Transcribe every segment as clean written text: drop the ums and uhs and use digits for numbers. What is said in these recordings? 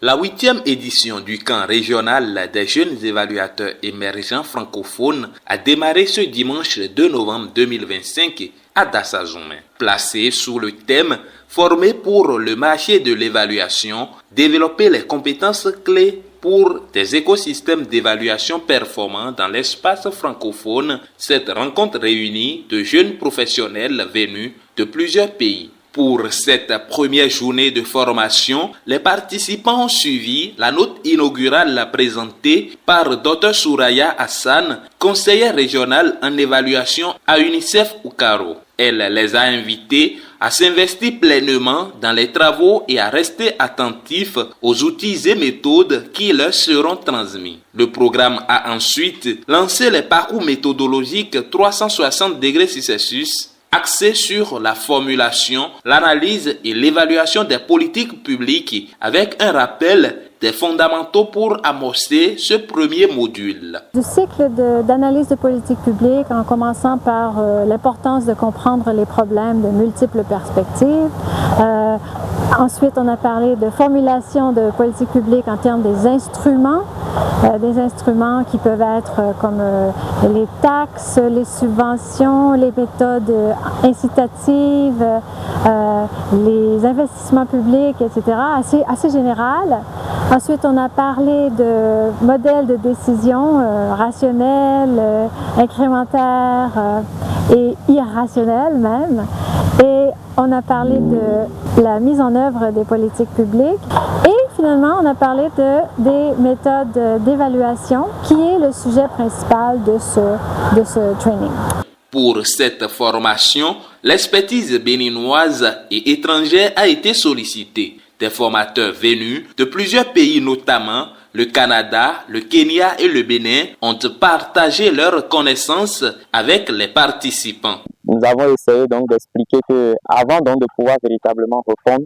La 8e édition du camp régional des jeunes évaluateurs émergents francophones a démarré ce dimanche 2 novembre 2025 à Dassazoumen. Placé sous le thème « Former pour le marché de l'évaluation, développer les compétences clés pour des écosystèmes d'évaluation performants dans l'espace francophone », cette rencontre réunit de jeunes professionnels venus de plusieurs pays. Pour cette première journée de formation, les participants ont suivi la note inaugurale présentée par Dr Souraya Hassan, conseillère régionale en évaluation à UNICEF Oukaro. Elle les a invités à s'investir pleinement dans les travaux et à rester attentifs aux outils et méthodes qui leur seront transmis. Le programme a ensuite lancé les parcours méthodologiques 360 degrés Celsius axé sur la formulation, l'analyse et l'évaluation des politiques publiques avec un rappel des fondamentaux pour amorcer ce premier module. Du cycle d'analyse de politique publique en commençant par l'importance de comprendre les problèmes de multiples perspectives. Ensuite, on a parlé de formulation de politique publique en termes des instruments qui peuvent être comme les taxes, les subventions, les méthodes incitatives, les investissements publics, etc., assez général. Ensuite, on a parlé de modèles de décision rationnels, incrémentaires et irrationnels même. Et on a parlé de la mise en œuvre des politiques publiques. Et finalement, on a parlé des méthodes d'évaluation, qui est le sujet principal de ce training. Pour cette formation, l'expertise béninoise et étrangère a été sollicitée. Des formateurs venus de plusieurs pays, notamment le Canada, le Kenya et le Bénin, ont partagé leurs connaissances avec les participants. Nous avons essayé donc d'expliquer que, avant donc de pouvoir véritablement répondre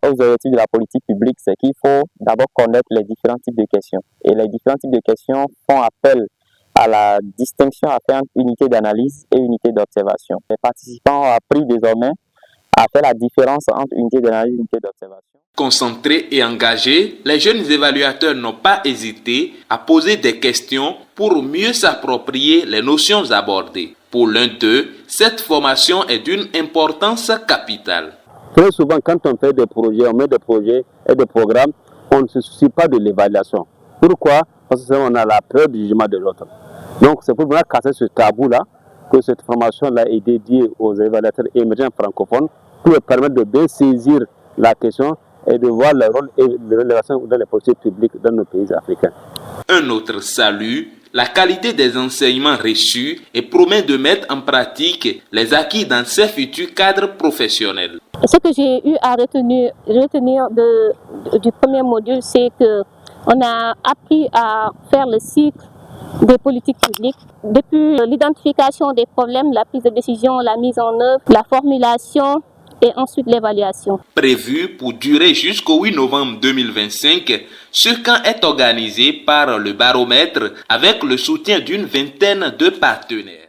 aux objectifs de la politique publique, c'est qu'il faut d'abord connaître les différents types de questions. Et les différents types de questions font appel à la distinction à faire entre unité d'analyse et unité d'observation. Les participants ont appris désormais à faire la différence entre unité d'analyse et unité d'observation. Concentrés et engagés, les jeunes évaluateurs n'ont pas hésité à poser des questions pour mieux s'approprier les notions abordées. Pour l'un d'eux, cette formation est d'une importance capitale. Très souvent, quand on fait des projets, on met des projets et des programmes, on ne se soucie pas de l'évaluation. Pourquoi? Parce qu'on a la peur du jugement de l'autre. Donc, c'est pour vraiment casser ce tabou-là que cette formation-là est dédiée aux évaluateurs émergents francophones pour leur permettre de bien saisir la question et de voir le rôle et les relations dans les politiques publiques dans nos pays africains. Un autre salue la qualité des enseignements reçus et promet de mettre en pratique les acquis dans ses futurs cadres professionnels. Ce que j'ai eu à retenir du premier module, c'est qu'on a appris à faire le cycle des politiques publiques, depuis l'identification des problèmes, la prise de décision, la mise en œuvre, la formulation et ensuite l'évaluation. Prévu pour durer jusqu'au 8 novembre 2025, ce camp est organisé par le Baromètre avec le soutien d'une vingtaine de partenaires.